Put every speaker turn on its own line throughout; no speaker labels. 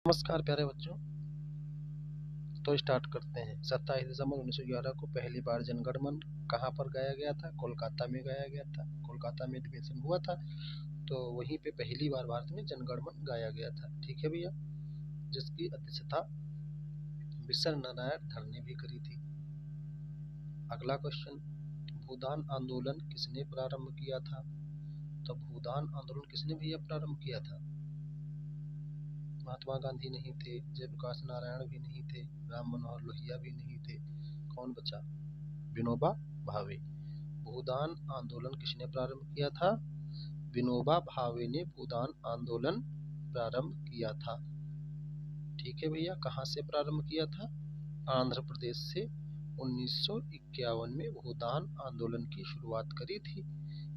नमस्कार प्यारे बच्चों। तो स्टार्ट करते हैं। 27 दिसंबर 1911 को पहली बार जनगण मन कहाँ पर गाया गया था? कोलकाता में गाया गया था। कोलकाता में अधिवेशन हुआ था, तो वहीं पे पहली बार भारत में जनगण मन गाया गया था। ठीक है भैया, जिसकी अध्यक्षता विसर नारायण धर ने भी करी थी। अगला क्वेश्चन, भूदान आंदोलन किसने प्रारंभ किया था? तो भूदान आंदोलन किसने भैया प्रारंभ किया था? महात्मा गांधी नहीं थे, जयप्रकाश नारायण भी नहीं थे, राम मनोहर लोहिया भी नहीं थे। कौन बचा? विनोबा भावे। भूदान आंदोलन किसने प्रारंभ किया था? विनोबा भावे ने भूदान आंदोलन प्रारंभ किया था। ठीक है भैया, कहाँ से प्रारंभ किया था? आंध्र प्रदेश से 1951 में भूदान आंदोलन की शुरुआत करी थी।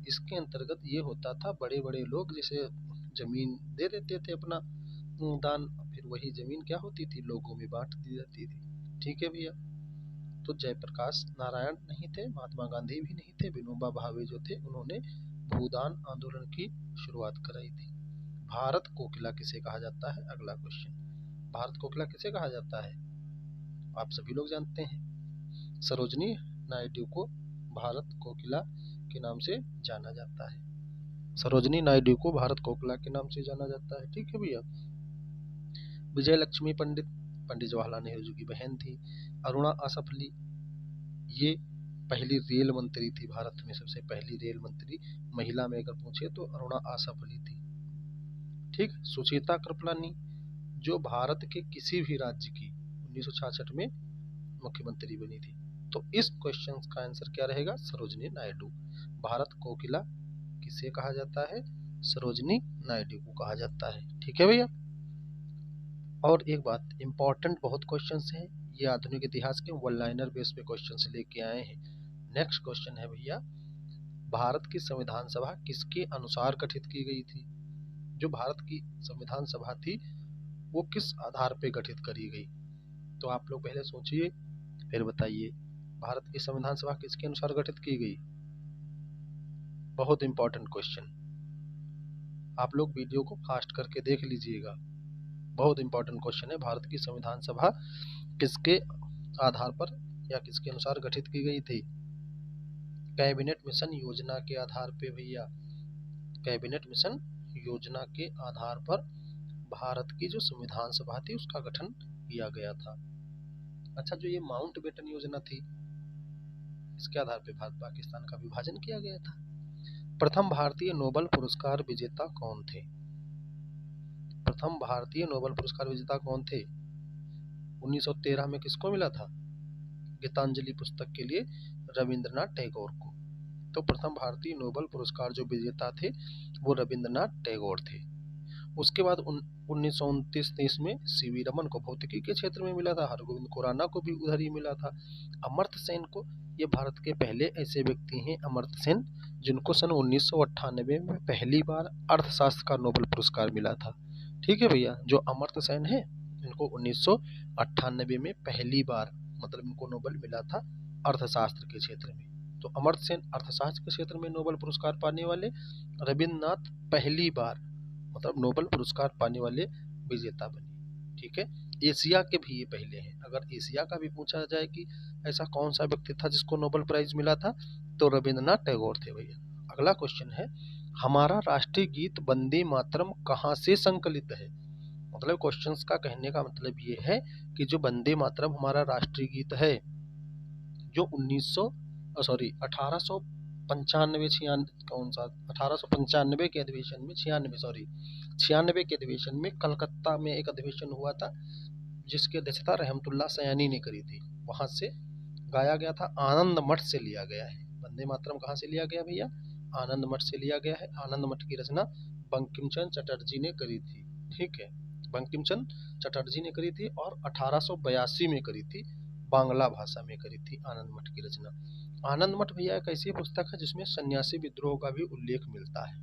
इसके अंतर्गत ये होता था, बड़े बड़े लोग जैसे जमीन दे देते थे अपना दान, फिर वही जमीन क्या होती थी, लोगों में बांट दी जाती थी। ठीक है भैया, तो जयप्रकाश नारायण नहीं थे, महात्मा गांधी भी नहीं थे, विनोबा भावे जो थे उन्होंने भूदान आंदोलन की शुरुआत कराई थी। भारत कोकिला किसे कहा जाता है? अगला क्वेश्चन, भारत कोकिला किसे कहा जाता है? आप सभी लोग जानते हैं, सरोजनी नायडू को भारत कोकिला के नाम से जाना जाता है। सरोजनी नायडू को भारत कोकिला के नाम से जाना जाता है। ठीक है भैया, विजय लक्ष्मी पंडित पंडित जवाहरलाल नेहरू जी की बहन थी। अरुणा आसफली ये पहली रेल मंत्री थी, भारत में सबसे पहली रेल मंत्री महिला में अगर पूछे तो अरुणा आसफली थी। ठीक, सुचेता कृपलानी जो भारत के किसी भी राज्य की 1966 में मुख्यमंत्री बनी थी। तो इस क्वेश्चन का आंसर क्या रहेगा? सरोजनी नायडू। भारत कोकिला किसे कहा जाता है? सरोजनी नायडू को कहा जाता है। ठीक है भैया, और एक बात इंपॉर्टेंट बहुत क्वेश्चंस हैं, ये आधुनिक इतिहास के वन लाइनर बेस पे क्वेश्चंस लेके आए हैं। नेक्स्ट क्वेश्चन है भैया, भारत की संविधान सभा किसके अनुसार गठित की गई थी? जो भारत की संविधान सभा थी वो किस आधार पे गठित करी गई? तो आप लोग पहले सोचिए फिर बताइए, भारत की संविधान सभा किसके अनुसार गठित की गई? बहुत इंपॉर्टेंट क्वेश्चन, आप लोग वीडियो को फास्ट करके देख लीजिएगा। बहुत इंपॉर्टेंट क्वेश्चन है, भारत की संविधान सभा किसके आधार पर या किसके अनुसार गठित की गई थी? कैबिनेट मिशन योजना के आधार पे भैया, कैबिनेट मिशन योजना के आधार पर भारत की जो संविधान सभा थी उसका गठन किया गया था। अच्छा, जो ये माउंटबेटन योजना थी इसके आधार पे भारत पाकिस्तान का विभाजन किया गया था। प्रथम भारतीय नोबेल पुरस्कार विजेता कौन थे? प्रथम भारतीय नोबेल पुरस्कार विजेता कौन थे? 1913 में किसको मिला था? गीतांजलि पुस्तक के लिए रविंद्रनाथ टैगोर को। तो प्रथम भारतीय नोबेल पुरस्कार जो विजेता थे वो रविंद्रनाथ टैगोर थे। उसके बाद 1929-30 में सीवी रमन को भौतिकी के क्षेत्र में मिला था, हरगोविंद खुराना को भी उधर ही मिला था। अमर्त्य सेन को, ये भारत के पहले ऐसे व्यक्ति हैं अमर्त्य सेन जिनको सन 1998 में पहली बार अर्थशास्त्र का नोबेल पुरस्कार मिला था। ठीक है भैया, जो अमर्त्य सेन है इनको 1998 में पहली बार मतलब इनको नोबेल मिला था अर्थशास्त्र के क्षेत्र में। तो अमर्त्य सेन अर्थशास्त्र के क्षेत्र में नोबेल पुरस्कार पाने वाले, रविन्द्रनाथ पहली बार मतलब नोबेल पुरस्कार पाने वाले विजेता बने। ठीक है, एशिया के भी ये पहले हैं। अगर एशिया का भी पूछा जाए कि ऐसा कौन सा व्यक्ति था जिसको नोबेल प्राइज मिला था, तो रविंद्रनाथ टैगोर थे भैया। अगला क्वेश्चन है, हमारा राष्ट्रीय गीत वंदे मातरम कहाँ से संकलित है? मतलब क्वेश्चंस का कहने का मतलब ये है कि जो वंदे मातरम हमारा राष्ट्रीय गीत है जो 1895 के अधिवेशन में 96 के अधिवेशन में कलकत्ता में एक अधिवेशन हुआ था जिसकी अध्यक्षता रहमतुल्लाह सयानी ने करी थी। वहां से गाया गया था, आनंद मठ से लिया गया है। वंदे मातरम कहाँ से लिया गया भैया? आनंद मठ से लिया गया है। आनंद मठ की रचना बंकिम चंद्र चटर्जी ने करी थी। ठीक है, बंकिम चंद्र चटर्जी ने करी थी और 1882 में करी थी, बांग्ला भाषा में करी थी आनंद मठ की रचना। आनंद मठ भैया एक ऐसी पुस्तक है जिसमें सन्यासी विद्रोह का भी उल्लेख मिलता है।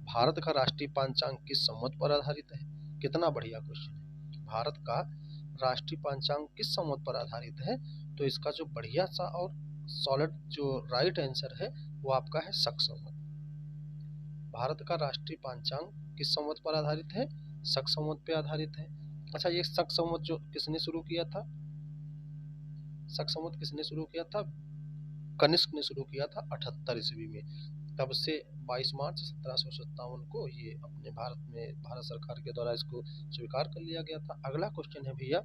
भारत का राष्ट्रीय पंचांग किस संवत पर आधारित है? कितना बढ़िया क्वेश्चन है। भारत का राष्ट्रीय पंचांग किस संवत पर आधारित है? तो इसका जो बढ़िया सा और सॉलिड जो राइट आंसर है वो आपका है शक संवत। भारत का राष्ट्रीय पंचांग किस संवत पर आधारित है? शक संवत पे आधारित है। अच्छा, ये शक संवत जो किसने शुरू किया था? शक संवत किसने शुरू किया था? कनिष्क ने शुरू किया था 78 ईस्वी में। तब से 22 मार्च 1757 को ये अपने भारत में भारत सरकार के द्वारा इसको स्वीकार कर लिया गया था। अगला क्वेश्चन है भैया,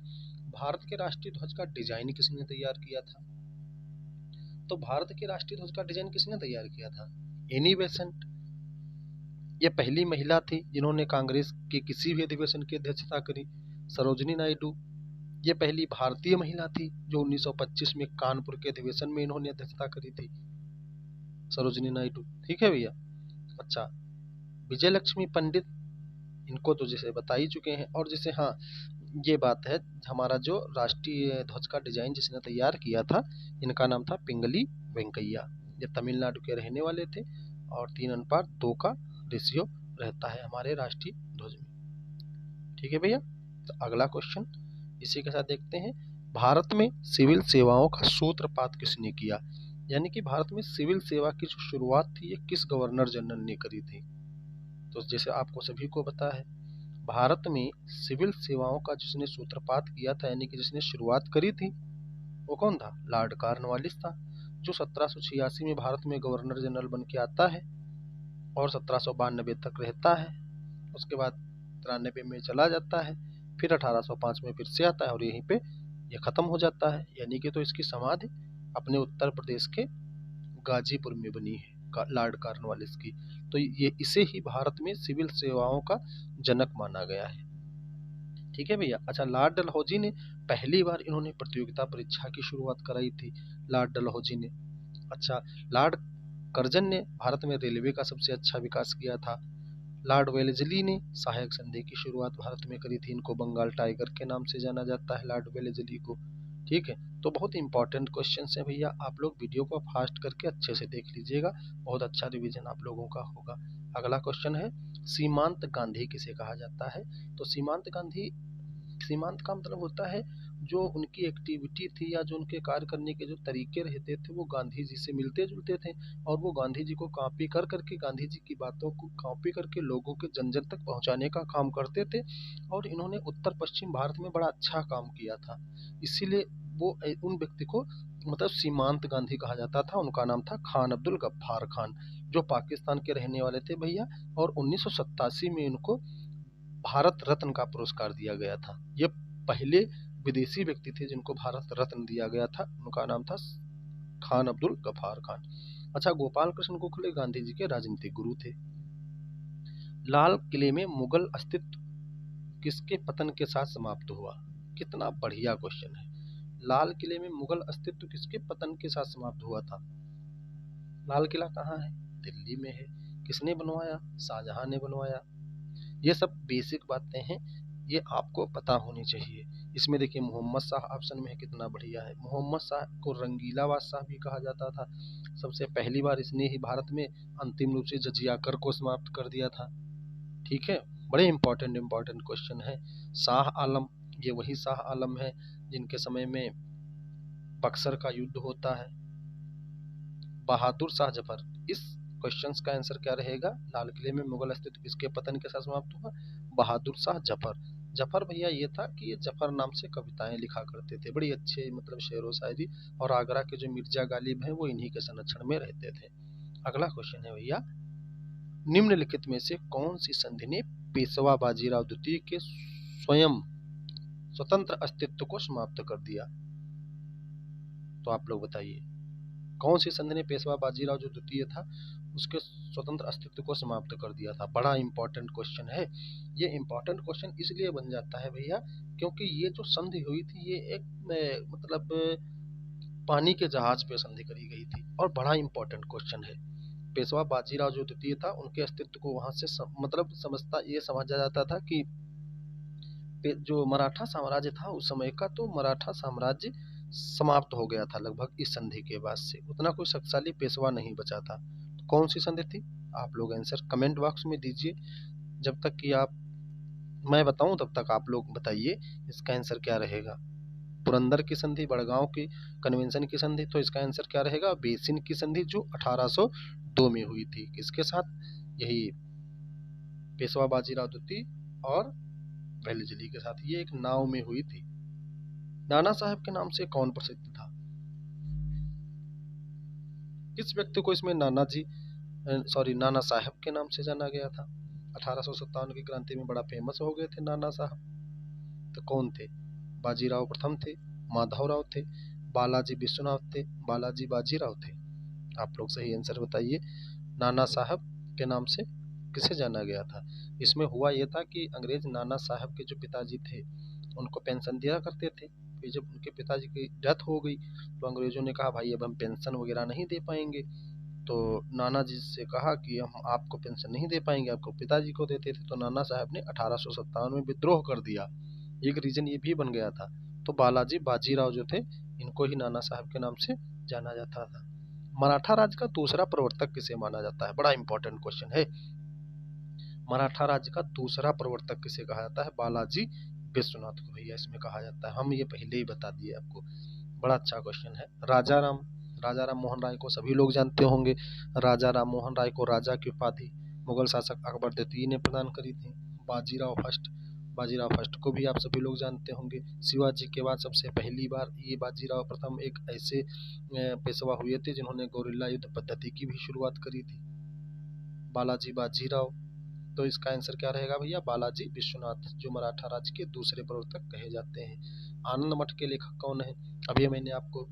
भारत के राष्ट्रीय ध्वज का डिजाइन किसने तैयार किया था? तो भारत के राष्ट्रीय ध्वज का डिजाइन किसने तैयार किया था? Annie Besant. ये पहली महिला थी जिन्होंने कांग्रेस के किसी भी अधिवेशन की अध्यक्षता करी। सरोजिनी नायडू ये पहली भारतीय महिला थी जो 1925 में कानपुर के अधिवेशन में इन्होंने अध्यक्षता करी थी, सरोजिनी नायडू। ठीक है भैया। अच्छा, विजय लक्ष्मी पंडित, इनको तो जैसे बता ही चुके हैं। और जैसे हाँ, ये बात है, हमारा जो राष्ट्रीय ध्वज का डिजाइन जिसने तैयार किया था, इनका नाम था पिंगली वेंकैया। ये तमिलनाडु के रहने वाले थे और 3 अनुपात 2 का रेशियो रहता है हमारे राष्ट्रीय ध्वज में। ठीक है भैया। तो अगला क्वेश्चन इसी के साथ देखते हैं, भारत में सिविल सेवाओं का सूत्रपात किसने किया? यानी कि भारत में सिविल सेवा की जो शुरुआत थी ये किस गवर्नर जनरल ने करी थी? तो जैसे आपको सभी को पता है, भारत में सिविल सेवाओं का जिसने सूत्रपात किया था, यानी कि जिसने शुरुआत करी थी, वो कौन था? लॉर्ड कॉर्नवालिस था, जो 1786 में भारत में गवर्नर जनरल बन के आता है और 1792 तक रहता है। उसके बाद 93 में चला जाता है, फिर 1805 में फिर से आता है और यहीं पे ये खत्म हो जाता है। यानी कि तो इसकी समाधि अपने उत्तर प्रदेश के गाजीपुर में बनी है, लॉर्ड कॉर्नवालिस की। तो ये इसे ही भारत में सिविल सेवाओं का जनक माना गया है। ठीक है भैया। अच्छा, लॉर्ड डलहौजी ने पहली बार इन्होंने प्रतियोगिता परीक्षा की शुरुआत कराई थी, लॉर्ड डलहौजी ने। अच्छा, लॉर्ड कर्जन ने भारत में रेलवे का सबसे अच्छा विकास किया था। लॉर्ड वेलेस्ली ने सहायक संधि की शुरुआत भारत में करी थी, इनको बंगाल टाइगर के नाम से जाना जाता है, लॉर्ड वेलेस्ली को। ठीक है। तो बहुत इंपॉर्टेंट क्वेश्चन है भैया, आप लोग वीडियो को फास्ट करके अच्छे से देख लीजिएगा, बहुत अच्छा रिवीजन आप लोगों का होगा। अगला क्वेश्चन है, सीमांत गांधी किसे कहा जाता है? तो सीमांत गांधी, सीमांत का मतलब होता है जो उनकी एक्टिविटी थी या जो उनके कार्य करने के जो तरीके रहते थे वो गांधी जी से मिलते जुलते थे, और वो गांधी जी को कॉपी कर करके, गांधी जी की बातों को कॉपी करके लोगों के जन जन तक पहुंचाने का काम करते थे। और इन्होंने उत्तर पश्चिम भारत में बड़ा अच्छा काम किया था, इसीलिए वो उन व्यक्ति को मतलब सीमांत गांधी कहा जाता था। उनका नाम था खान अब्दुल गफ्फार खान, जो पाकिस्तान के रहने वाले थे भैया। और 1987 में इनको भारत रत्न का पुरस्कार दिया गया था। ये पहले विदेशी व्यक्ति थे जिनको भारत रत्न दिया गया था, उनका नाम था खान अब्दुल गफ्फार खान। अच्छा, गोपाल कृष्ण गोखले गांधी जी के राजनीतिक गुरु थे। लाल किले में मुगल अस्तित्व किसके पतन के साथ समाप्त हुआ? कितना बढ़िया क्वेश्चन है। लाल किले में मुगल अस्तित्व किसके पतन के साथ समाप्त हुआ था? लाल किला कहाँ है? दिल्ली में है। किसने बनवाया? शाहजहां ने बनवाया। ये सब बेसिक बातें हैं, ये आपको पता होनी चाहिए। इसमें देखिए मोहम्मद शाह ऑप्शन में है, कितना बढ़िया है। मोहम्मद शाह को रंगीला बादशाह भी कहा जाता था। सबसे पहली बार इसने ही भारत में अंतिम रूप से जजिया कर को समाप्त कर दिया था। ठीक है, बड़े इंपॉर्टेंट इंपॉर्टेंट क्वेश्चन है। शाह आलम, ये वही शाह आलम है जिनके समय में बक्सर का युद्ध होता है। बहादुर शाह जफर, इस क्वेश्चंस का आंसर क्या रहेगा? लाल किले में मुगल अस्तित्व किसके पतन के साथ समाप्त हुआ? बहादुर शाह जफर। जफर भैया ये था कि ये जफर नाम से कविताएं लिखा करते थे, बड़ी अच्छे मतलब शेरो शायरी। और आगरा के जो मिर्जा गालिब हैं वो इन्हीं के संरक्षण में रहते थे। अगला क्वेश्चन है भैया, निम्नलिखित में से कौन सी संधि ने पेशवा बाजीराव द्वितीय के स्वयं स्वतंत्र अस्तित्व को समाप्त कर दिया? तो आप लोग बताइए, कौन सी संधि ने पेशवा बाजीराव जो द्वितीय था उसके स्वतंत्र अस्तित्व को समाप्त कर दिया था? बड़ा इंपॉर्टेंट क्वेश्चन है। ये इंपॉर्टेंट क्वेश्चन इसलिए बन जाता है भैया क्योंकि ये जो संधि हुई थी ये एक मतलब पानी के जहाज पे संधि करी गई थी, और बड़ा इंपॉर्टेंट क्वेश्चन है। पेशवा बाजीराव जो द्वितीय था उनके अस्तित्व को वहां से मतलब समझा जाता था कि जो मराठा साम्राज्य था उस समय का, तो मराठा साम्राज्य समाप्त हो गया था लगभग इस संधि के बाद से, उतना कोई शक्तिशाली पेशवा नहीं बचा था। तो कौन सी संधि थी? आप लोग आंसर कमेंट बॉक्स में दीजिए। जब तक कि आप मैं बताऊं तब तक आप लोग बताइए इसका आंसर क्या रहेगा। पुरंदर की संधि, बड़गांव की कन्वेंशन की संधि, तो इसका आंसर क्या रहेगा? बेसिन की संधि जो 1802 में हुई थी, किसके साथ? यही पेशवा बाजीराव द्वितीय और पहली जली के साथ। ये एक नाव में हुई थी। नाना साहब के नाम से कौन प्रसिद्ध था? किस व्यक्ति को इसमें नाना साहब के नाम से जाना गया था? 1857 की क्रांति में बड़ा फेमस हो गए थे नाना साहब। तो कौन थे? बाजीराव प्रथम थे, माधवराव थे, बालाजी विश्वनाथ थे, बालाजी बाजीराव थे? आप लोग सही आंसर बताइए। नाना साहब के नाम से किसे जाना गया था? इसमें हुआ यह था कि अंग्रेज नाना साहब के जो पिताजी थे उनको पेंशन दिया करते थे। फिर जब उनके पिताजी की डेथ हो गई तो अंग्रेजों ने कहा भाई अब हम पेंशन वगैरह नहीं दे पाएंगे। तो नाना जी से कहा कि हम आपको पेंशन नहीं दे पाएंगे, आपको पिताजी को देते थे। तो नाना साहब ने 1857 में विद्रोह कर दिया। एक रीजन ये भी बन गया था। तो बालाजी बाजीराव जो थे इनको ही नाना साहब के नाम से जाना जाता था। मराठा राज्य का दूसरा प्रवर्तक किसे माना जाता है? बड़ा इंपॉर्टेंट क्वेश्चन है। मराठा राज्य का दूसरा प्रवर्तक किसे कहा जाता है? बालाजी विश्वनाथ को भैया इसमें कहा जाता है। हम ये पहले ही बता दिए आपको। बड़ा अच्छा क्वेश्चन है। राजा राम मोहन राय को सभी लोग जानते होंगे। राजा राम मोहन राय को राजा की उपाधि मुगल शासक अकबर द्वितीय ने प्रदान करी थी। बाजीराव फर्स्ट को भी आप सभी लोग जानते होंगे। शिवाजी के बाद सबसे पहली बार ये बाजीराव प्रथम एक ऐसे पेशवा हुए थे जिन्होंने गोरिल्ला युद्ध पद्धति की भी शुरुआत करी थी। बालाजी बाजीराव। तो इसका आंसर क्या रहेगा भैया? बालाजी विश्वनाथ, जो मराठा राज्य के दूसरे प्रवर्तक कहे जाते हैं। आनंद मठ के लेखक कौन है? अभी मैंने आपको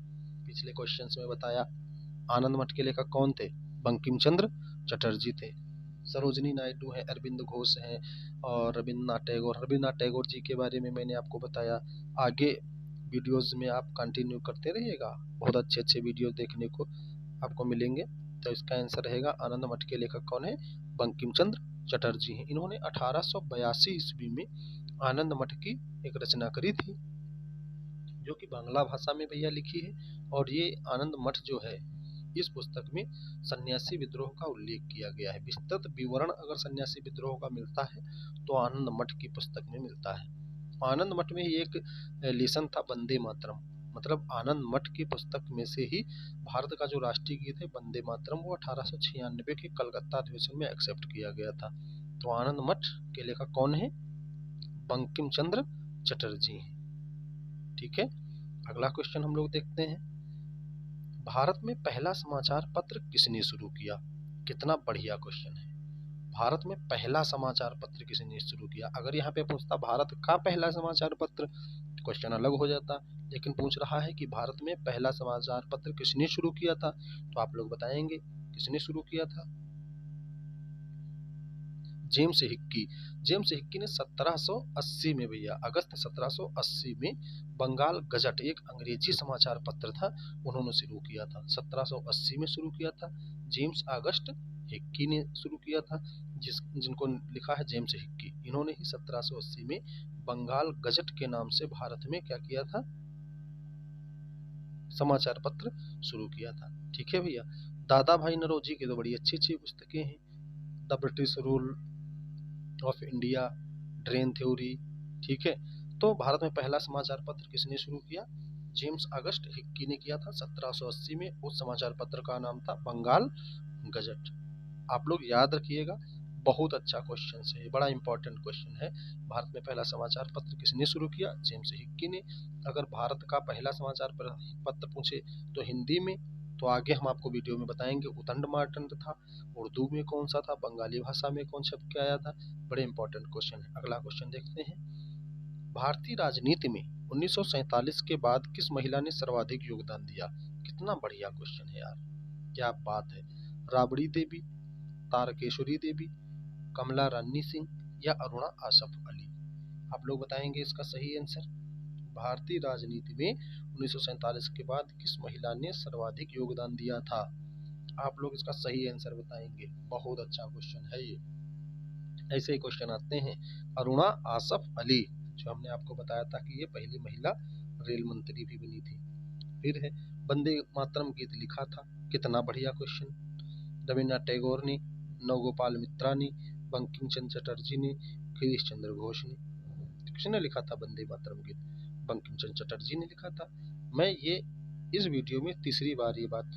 पिछले क्वेश्चंस में बताया। आनंद मठ के लेखक कौन थे? बंकिम चंद्र चटर्जी थे। सरोजनी नायडू है, अरविंद घोष हैं और रविन्द्रनाथ टैगोर जी के बारे में मैंने आपको बताया। आगे वीडियोस में आप कंटिन्यू करते रहिएगा, बहुत अच्छे अच्छे वीडियो देखने को आपको मिलेंगे। तो इसका आंसर रहेगा आनंद मठ के लेखक कौन है? बंकिम चंद्र चटर्जी हैं। इन्होंने 1882 ईस्वी में आनंद मठ की एक रचना करी थी जो कि बांग्ला भाषा में भैया लिखी है। और ये आनंद मठ जो है इस पुस्तक में सन्यासी विद्रोह का उल्लेख किया गया है। विस्तृत विवरण अगर सन्यासी विद्रोह का मिलता है तो आनंद मठ की पुस्तक में मिलता है। आनंद मठ में ही एक लेसन था वंदे मातरम। मतलब आनंद मठ की पुस्तक में से ही भारत का जो राष्ट्रीय गीत है वंदे मातरम वो 1896 के कलकत्ता अधिवेशन में एक्सेप्ट किया गया था। तो आनंद मठ के लेखक कौन है? बंकिम चंद्र चटर्जी। ठीक है, अगला क्वेश्चन हम लोग देखते हैं। भारत में पहला समाचार पत्र किसने शुरू किया? कितना बढ़िया क्वेश्चन है। भारत में पहला समाचार पत्र किसने शुरू किया? अगर यहाँ पे पूछता भारत का पहला समाचार पत्र, क्वेश्चन अलग हो जाता। लेकिन पूछ रहा है कि भारत में पहला समाचार पत्र किसने शुरू किया था, तो आप लोग बताएंगे किसने शुरू किया था? जेम्स हिक्की ने 1780 में भैया, अगस्त 1780 में बंगाल गजट एक अंग्रेजी समाचार पत्र था, उन्होंने शुरू किया था। 1780 में शुरू किया था। जेम्स अगस्त हिक्की ने शुरू किया था, जिनको लिखा है जेम्स हिक्की। इन्होंने ही 1780 में बंगाल गजट के नाम से भारत में क्या किया था? समाचार पत्र शुरू किया था। ठीक है भैया। दादा भाई नौरोजी की तो बड़ी अच्छी अच्छी पुस्तकें हैं। The British rule of India, drain theory. ठीक है। तो भारत में पहला समाचार पत्र किसने शुरू किया? जेम्स अगस्त हिक्की ने किया था 1780 में। उस समाचार पत्र का नाम था बंगाल गजट। आप लोग याद रखिएगा, बहुत अच्छा क्वेश्चन है, बड़ा इंपॉर्टेंट क्वेश्चन है। भारत में पहला समाचार पत्र किसने शुरू किया? जेम्स हिक्की ने। अगर भारत का पहला समाचार पत्र पूछे तो हिंदी में, तो आगे हम आपको वीडियो में बताएंगे उदंड मार्तंड था। उर्दू में कौन सा था? बंगाली भाषा में कौन शब्द क्या आया था? बड़े इंपॉर्टेंट क्वेश्चन है। अगला क्वेश्चन देखते हैं। भारतीय राजनीति में 1947 के बाद किस महिला ने सर्वाधिक योगदान दिया? कितना बढ़िया क्वेश्चन है यार, क्या बात है। राबड़ी देवी, तारकेश्वरी देवी, कमला रानी सिंह या अरुणा आसफ अली? आप लोग बताएंगे इसका सही आंसर। भारतीय राजनीति में 1947 के बाद किस महिला ने सर्वाधिक योगदान दिया था? आप लोग इसका सही आंसर बताएंगे। बहुत अच्छा क्वेश्चन है ये। ऐसे ही क्वेश्चन आते हैं। अरुणा आसफ अली, जो हमने आपको बताया था कि ये पहली महिला रेल मंत्री भी बनी थी। फिर है वंदे मातरम गीत लिखा था। कितना बढ़िया क्वेश्चन। रविन्द्रनाथ टैगोर ने, नवगोपाल मित्रा ने, बंकिम चंद्र चटर्जी ने, गिरीश चंद्र घोष ने? किसने लिखा था वंदे मातरम गीत? बंकिम चंद्र चटर्जी ने लिखा था। मैं ये इस वीडियो में तीसरी बार ये बात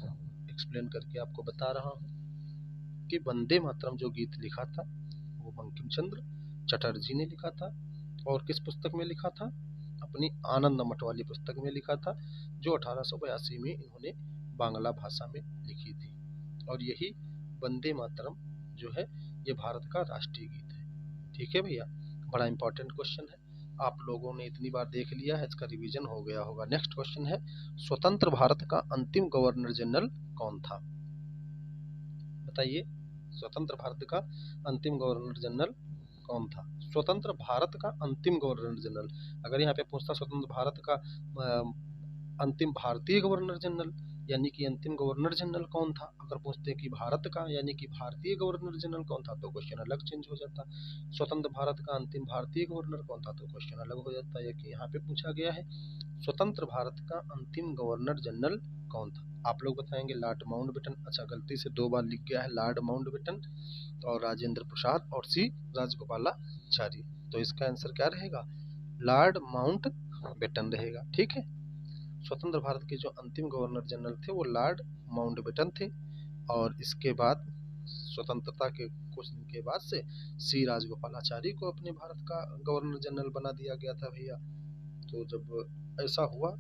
एक्सप्लेन करके आपको बता रहा हूँ कि वंदे मातरम जो गीत लिखा था वो बंकिम चंद्र चटर्जी ने लिखा था। और किस पुस्तक में लिखा था? अपनी आनंद मठ वाली पुस्तक में लिखा था, जो 1882 में इन्होंने बांग्ला भाषा में लिखी थी। और यही वंदे मातरम जो है ये भारत का राष्ट्रीय गीत है। ठीक है भैया, बड़ा इंपॉर्टेंट क्वेश्चन है, आप लोगों ने इतनी बार देख लिया है, इसका रिवीजन हो गया होगा। नेक्स्ट क्वेश्चन है, स्वतंत्र भारत का अंतिम गवर्नर जनरल कौन था? बताइए, स्वतंत्र भारत का अंतिम गवर्नर जनरल कौन था? स्वतंत्र भारत का अंतिम गवर्नर जनरल, अगर यहाँ पे पूछता स्वतंत्र भारत का अंतिम भारतीय गवर्नर जनरल यानी कि अंतिम गवर्नर जनरल कौन था, अगर पूछते कि भारत का यानी कि भारतीय गवर्नर जनरल कौन था, तो क्वेश्चन अलग चेंज हो जाता। स्वतंत्र भारत का अंतिम भारतीय गवर्नर कौन था, तो क्वेश्चन अलग हो जाता है कि यहाँ पे पूछा गया है स्वतंत्र भारत का अंतिम गवर्नर जनरल कौन था। आप लोग बताएंगे लॉर्ड माउंटबेटन। अच्छा, गलती से 2 बार लिख गया है लॉर्ड माउंटबेटन और राजेंद्र प्रसाद और सी राजगोपालाचारी, तो इसका आंसर क्या रहेगा? लॉर्ड माउंटबेटन रहेगा। ठीक है, स्वतंत्र भारत के जो अंतिम गवर्नर जनरल थे वो लॉर्ड माउंटबेटन थे, और इसके बाद स्वतंत्रता के कुछ दिन के बाद से सी राजगोपालाचारी को अपने भारत का गवर्नर जनरल बना दिया गया था भैया। तो जब ऐसा हुआ,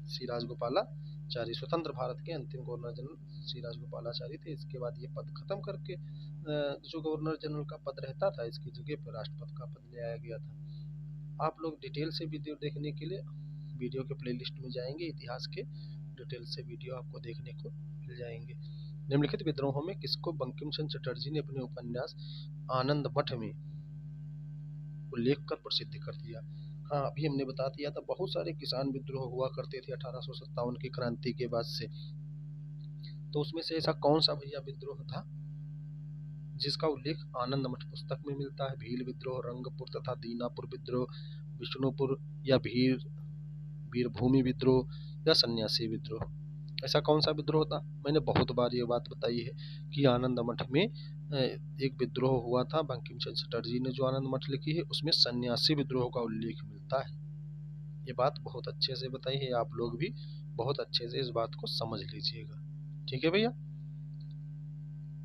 सी राजगोपालाचारी स्वतंत्र भारत के अंतिम गवर्नर जनरल सी राजगोपालाचारी थे। इसके बाद ये पद खत्म करके जो गवर्नर जनरल का पद रहता था, इसकी जगह पर राष्ट्रपति का पद ले आया गया था। आप लोग डिटेल से वीडियो देखने के लिए वीडियो के प्लेलिस्ट में जाएंगे, इतिहास के डिटेल से वीडियो आपको देखने को मिल जाएंगे। निम्नलिखित विद्रोहों में किसको बंकिम चंद्र चटर्जी ने अपने उपन्यास आनंद मठ में उल्लेख कर प्रसिद्ध कर दिया? हाँ, अभी हमने बता दिया था, बहुत सारे किसान विद्रोह हुआ करते थे 1857 की क्रांति के बाद से। तो उसमें से ऐसा कौन सा भैया विद्रोह था जिसका उल्लेख आनंद मठ पुस्तक में मिलता है? भील विद्रोह, रंगपुर तथा दीनापुर विद्रोह, विष्णुपुर या वीरभूमि विद्रोह या सन्यासी विद्रोह? ऐसा कौन सा विद्रोह था? मैंने बहुत बार ये बात बताई है कि आनंद मठ में एक विद्रोह हुआ था, बंकिम चंद्र चटर्जी ने जो आनंद मठ लिखी है उसमें सन्यासी विद्रोह का उल्लेख मिलता है। ये बात बहुत अच्छे से बताई है, आप लोग भी बहुत अच्छे से इस बात को समझ लीजिएगा। ठीक है भैया,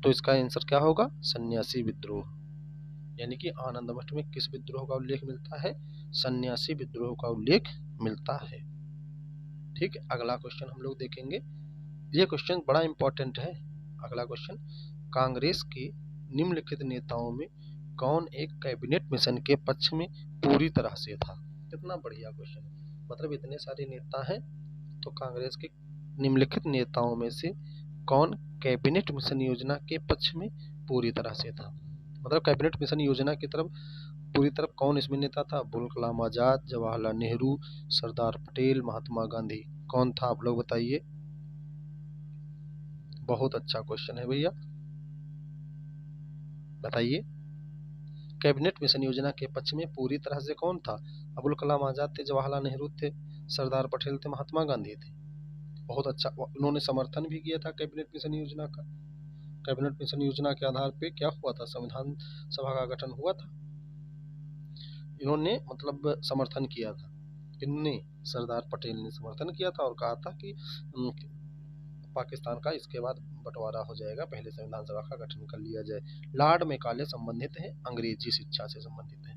तो इसका आंसर क्या होगा? सन्यासी विद्रोह। यानी कि आनंद मठ में किस विद्रोह का उल्लेख मिलता है? सन्यासी विद्रोह का उल्लेख मिलता है। ठीक है, अगला क्वेश्चन हम लोग देखेंगे, ये क्वेश्चन बड़ा इंपॉर्टेंट है। अगला क्वेश्चन, कांग्रेस के निम्नलिखित नेताओं में कौन एक कैबिनेट मिशन के पक्ष में पूरी तरह से था? कितना बढ़िया क्वेश्चन है, मतलब इतने सारे नेता हैं, तो कांग्रेस के निम्नलिखित नेताओं में से कौन कैबिनेट मिशन योजना के पक्ष में पूरी तरह से था? मतलब कैबिनेट मिशन योजना की तरफ पूरी तरफ कौन इसमें नेता था? अब्दुल कलाम आजाद, जवाहरलाल नेहरू, सरदार पटेल, महात्मा गांधी, कौन था? आप लोग बताइए। बहुत अच्छा क्वेश्चन है भैया, बताइए कैबिनेट मिशन योजना के पक्ष में पूरी तरह से कौन था? अब्दुल कलाम आजाद थे, जवाहरलाल नेहरू थे, सरदार पटेल थे, महात्मा गांधी थे। बहुत अच्छा, उन्होंने समर्थन भी किया था कैबिनेट मिशन योजना का। कैबिनेट मिशन योजना के आधार पे क्या हुआ था? संविधान सभा का गठन हुआ था। इन्होंने मतलब समर्थन किया था, इनने सरदार पटेल ने समर्थन किया था और कहा था कि पाकिस्तान का इसके बाद बंटवारा हो जाएगा, पहले संविधान सभा का गठन कर लिया जाए। लॉर्ड मैकाले संबंधित है, अंग्रेजी शिक्षा से संबंधित है।